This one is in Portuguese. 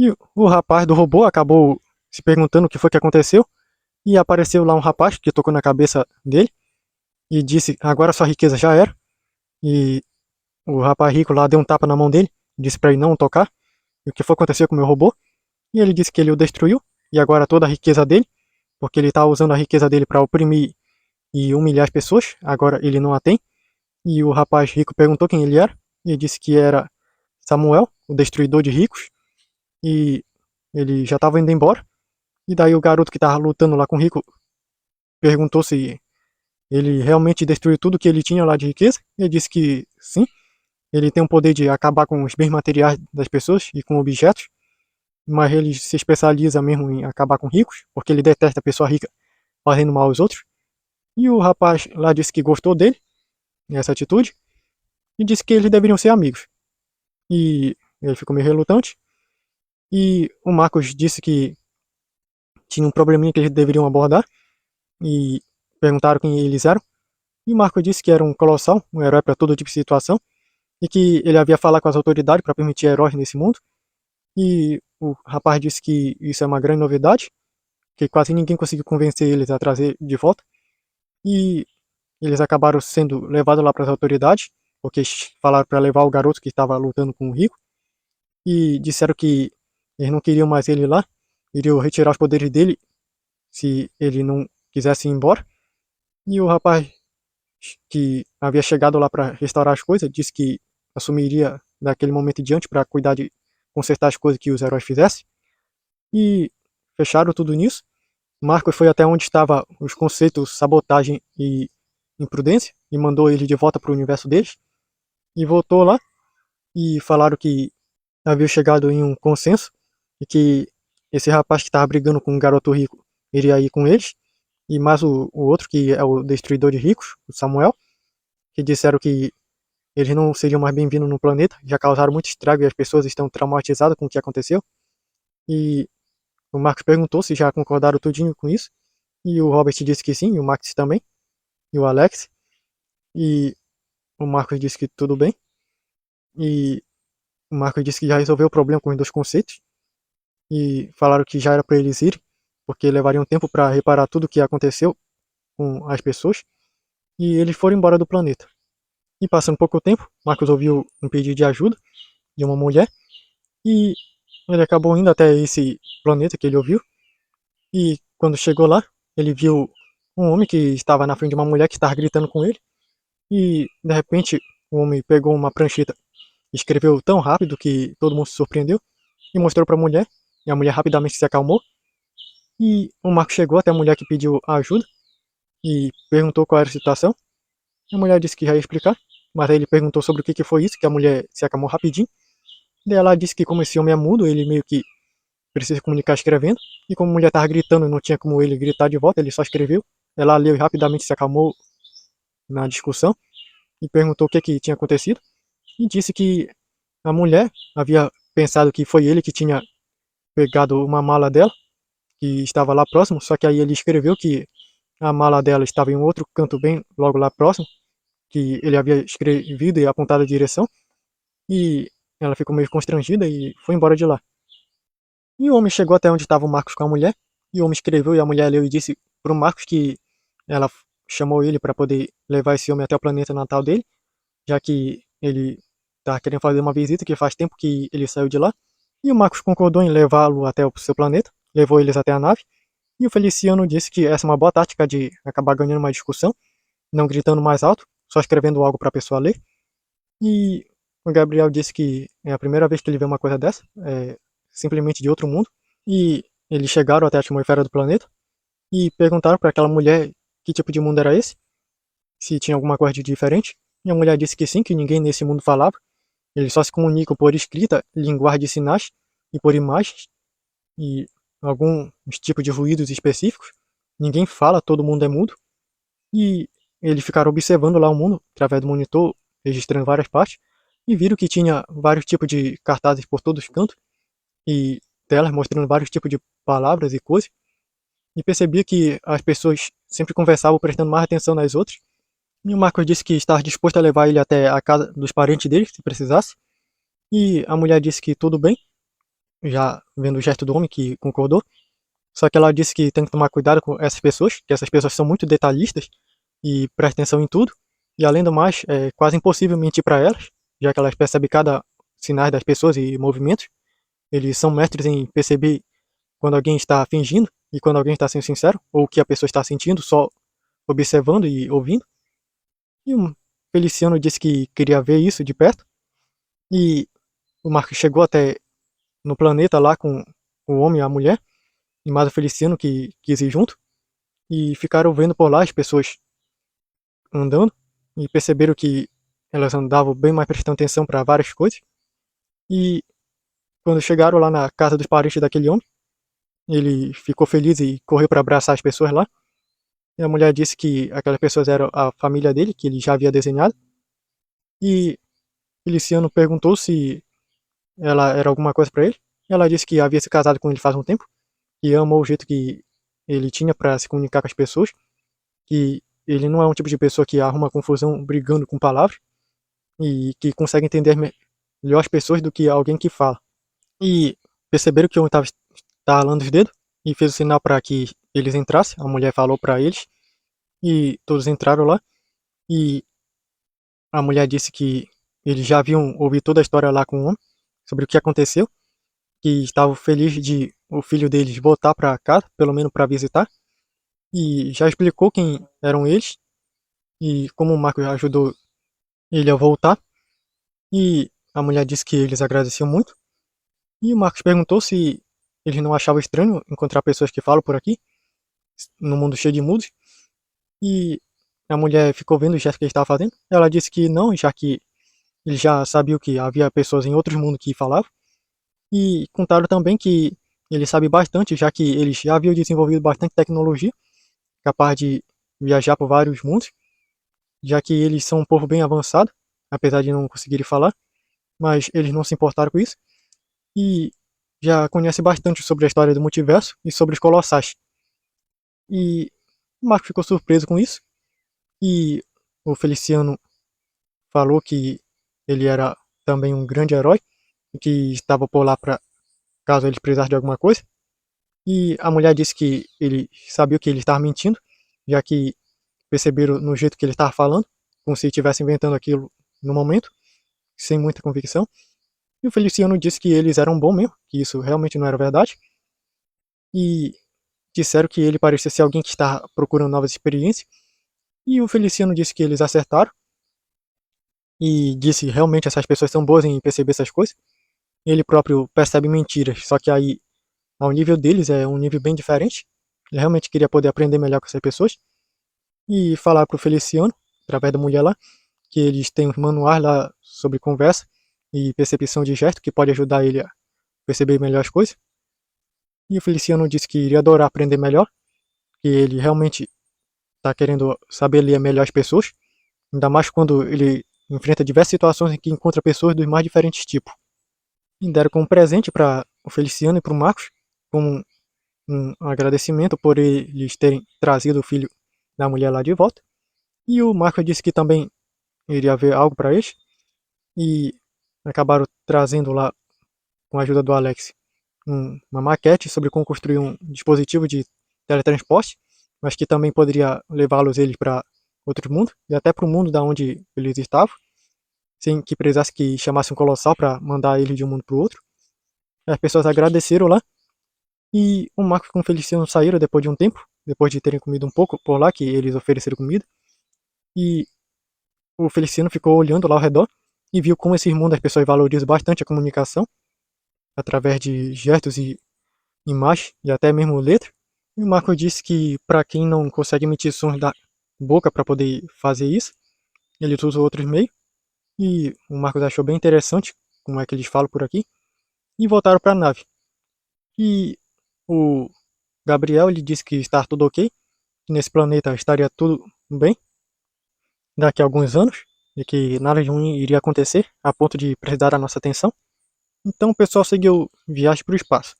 E o rapaz do robô acabou se perguntando o que foi que aconteceu. E apareceu lá um rapaz que tocou na cabeça dele e disse: agora sua riqueza já era. E o rapaz rico lá deu um tapa na mão dele, disse para ele não tocar. E o que foi que aconteceu com o meu robô? E ele disse que ele o destruiu. E agora toda a riqueza dele, porque ele está usando a riqueza dele para oprimir e humilhar as pessoas, agora ele não a tem. E o rapaz rico perguntou quem ele era. E disse que era Samuel, o destruidor de ricos. E ele já estava indo embora. E daí o garoto que estava lutando lá com o rico perguntou se ele realmente destruiu tudo que ele tinha lá de riqueza. Ele disse que sim, ele tem o poder de acabar com os bens materiais das pessoas e com objetos, mas ele se especializa mesmo em acabar com ricos, porque ele detesta a pessoa rica fazendo mal aos outros. E o rapaz lá disse que gostou dele, nessa atitude, e disse que eles deveriam ser amigos. E ele ficou meio relutante. E o Marcos disse que tinha um probleminha que eles deveriam abordar, e perguntaram quem eles eram. E o Marcos disse que era um colossal, um herói para todo tipo de situação, e que ele havia falado com as autoridades para permitir heróis nesse mundo. E o rapaz disse que isso é uma grande novidade, que quase ninguém conseguiu convencer eles a trazer de volta. E eles acabaram sendo levados lá para as autoridades, porque falaram para levar o garoto que estava lutando com o rico. E disseram que eles não queriam mais ele lá, iriam retirar os poderes dele se ele não quisesse ir embora. E o rapaz que havia chegado lá para restaurar as coisas disse que assumiria daquele momento em diante para cuidar de consertar as coisas que os heróis fizessem. E fecharam tudo nisso. Marcos foi até onde estava os conceitos sabotagem e imprudência e mandou ele de volta para o universo deles. E voltou lá e falaram que havia chegado em um consenso e que esse rapaz que estava brigando com um garoto rico iria ir com eles. E mais o outro, que é o destruidor de ricos, o Samuel, que disseram que eles não seriam mais bem-vindos no planeta, já causaram muito estrago e as pessoas estão traumatizadas com o que aconteceu. E o Marcos perguntou se já concordaram tudinho com isso. E o Robert disse que sim, e o Max também, e o Alex. E o Marcos disse que tudo bem. E o Marcos disse que já resolveu o problema com os dois conceitos. E falaram que já era para eles irem, porque levariam tempo para reparar tudo o que aconteceu com as pessoas. E eles foram embora do planeta. E passando pouco tempo, Marcos ouviu um pedido de ajuda de uma mulher. E ele acabou indo até esse planeta que ele ouviu. E quando chegou lá, ele viu um homem que estava na frente de uma mulher que estava gritando com ele. E de repente o homem pegou uma prancheta, escreveu tão rápido que todo mundo se surpreendeu e mostrou para a mulher. E a mulher rapidamente se acalmou. E o Marco chegou até a mulher que pediu ajuda e perguntou qual era a situação. A mulher disse que já ia explicar, mas aí ele perguntou sobre o que foi isso, que a mulher se acalmou rapidinho. Daí ela disse que como esse homem é mudo, ele meio que precisa se comunicar escrevendo. E como a mulher estava gritando, não tinha como ele gritar de volta, ele só escreveu. Ela leu e rapidamente se acalmou na discussão e perguntou o que tinha acontecido. E disse que a mulher havia pensado que foi ele que tinha pegado uma mala dela, que estava lá próximo, só que aí ele escreveu que a mala dela estava em um outro canto bem logo lá próximo, que ele havia escrevido e apontado a direção, e ela ficou meio constrangida e foi embora de lá. E o homem chegou até onde estava o Marcos com a mulher, e o homem escreveu e a mulher leu e disse para o Marcos que ela chamou ele para poder levar esse homem até o planeta natal dele, já que ele estava querendo fazer uma visita, que faz tempo que ele saiu de lá. E o Marcos concordou em levá-lo até o seu planeta, levou eles até a nave, e o Feliciano disse que essa é uma boa tática de acabar ganhando uma discussão, não gritando mais alto, só escrevendo algo para a pessoa ler. E o Gabriel disse que é a primeira vez que ele vê uma coisa dessa, é simplesmente de outro mundo. E eles chegaram até a atmosfera do planeta e perguntaram para aquela mulher que tipo de mundo era esse, se tinha alguma coisa de diferente. E a mulher disse que sim, que ninguém nesse mundo falava. Eles só se comunicam por escrita, linguagem de sinais e por imagens e alguns tipos de ruídos específicos. Ninguém fala, todo mundo é mudo. E eles ficaram observando lá o mundo através do monitor, registrando várias partes, e viram que tinha vários tipos de cartazes por todos os cantos e telas mostrando vários tipos de palavras e coisas. E percebia que as pessoas sempre conversavam prestando mais atenção nas outras. E o Marcos disse que estava disposto a levar ele até a casa dos parentes dele, se precisasse. E a mulher disse que tudo bem. já vendo o gesto do homem que concordou. Só que ela disse que tem que tomar cuidado com essas pessoas, que essas pessoas são muito detalhistas e prestam atenção em tudo. E além do mais, é quase impossível mentir para elas, já que elas percebem cada sinais das pessoas e movimentos. Eles são mestres em perceber quando alguém está fingindo e quando alguém está sendo sincero, ou o que a pessoa está sentindo, só observando e ouvindo. E o Feliciano disse que queria ver isso de perto. E o Marcos chegou até no planeta lá com o homem e a mulher, e mais o Feliciano que quis ir junto. E ficaram vendo por lá as pessoas andando e perceberam que elas andavam bem mais prestando atenção para várias coisas. E quando chegaram lá na casa dos parentes daquele homem, ele ficou feliz e correu para abraçar as pessoas lá. E a mulher disse que aquelas pessoas eram a família dele, que ele já havia desenhado. E Feliciano perguntou se ela era alguma coisa para ele. Ela disse que havia se casado com ele faz um tempo, que amou o jeito que ele tinha para se comunicar com as pessoas, que ele não é um tipo de pessoa que arruma confusão brigando com palavras e que consegue entender melhor as pessoas do que alguém que fala. E perceberam que o homem estava estalando os dedos e fez o sinal para que eles entrassem. A mulher falou para eles e todos entraram lá. E a mulher disse que eles já haviam ouvido toda a história lá com o homem sobre o que aconteceu, que estavam felizes de o filho deles voltar para casa, pelo menos para visitar, e já explicou quem eram eles e como o Marcos ajudou ele a voltar. E a mulher disse que eles agradeciam muito. E o Marcos perguntou se eles não achavam estranho encontrar pessoas que falam por aqui, no mundo cheio de mudos. E a mulher ficou vendo o gesto que ele estava fazendo. Ela disse que não, já que ele já sabia que havia pessoas em outros mundos que falavam. E contaram também que ele sabe bastante, já que eles já haviam desenvolvido bastante tecnologia, capaz de viajar por vários mundos, já que eles são um povo bem avançado, apesar de não conseguirem falar, mas eles não se importaram com isso. E já conhece bastante sobre a história do multiverso e sobre os colossais. E o Marco ficou surpreso com isso. E o Feliciano falou que ele era também um grande herói, que estava por lá para caso eles precisassem de alguma coisa. E a mulher disse que ele sabia que ele estava mentindo, já que perceberam no jeito que ele estava falando, como se estivesse inventando aquilo no momento, sem muita convicção. E o Feliciano disse que eles eram bons mesmo, que isso realmente não era verdade. E disseram que ele parecia ser alguém que estava procurando novas experiências. E o Feliciano disse que eles acertaram. E disse que realmente essas pessoas são boas em perceber essas coisas. Ele próprio percebe mentiras, só que aí, ao nível deles, é um nível bem diferente. Ele realmente queria poder aprender melhor com essas pessoas. E falar pro Feliciano, através da mulher lá, que eles têm um manual lá sobre conversa e percepção de gesto, que pode ajudar ele a perceber melhor as coisas. E o Feliciano disse que iria adorar aprender melhor, que ele realmente está querendo saber ler melhor as pessoas, ainda mais quando ele enfrenta diversas situações em que encontra pessoas dos mais diferentes tipos. E deram como presente para o Feliciano e para o Marcos, como um agradecimento por eles terem trazido o filho da mulher lá de volta. E o Marcos disse que também iria haver algo para eles, e acabaram trazendo lá, com a ajuda do Alex, uma maquete sobre como construir um dispositivo de teletransporte, mas que também poderia levá-los eles para outro mundo, e até para o mundo da onde eles estavam, sem que precisasse que chamasse um colossal para mandar eles de um mundo para o outro. As pessoas agradeceram lá, e o Marcos com o Feliciano saíram depois de um tempo, depois de terem comido um pouco por lá, que eles ofereceram comida, e o Feliciano ficou olhando lá ao redor e viu como esse mundo as pessoas valorizam bastante a comunicação, através de gestos e imagens, e até mesmo letra. E o Marco disse que para quem não consegue emitir sons da boca para poder fazer isso, eles usam outros meios. E o Marcos achou bem interessante como é que eles falam por aqui. E voltaram para a nave. E o Gabriel ele disse que está tudo ok, que nesse planeta estaria tudo bem daqui a alguns anos, e que nada de ruim iria acontecer a ponto de precisar da nossa atenção. Então o pessoal seguiu viagem para o espaço.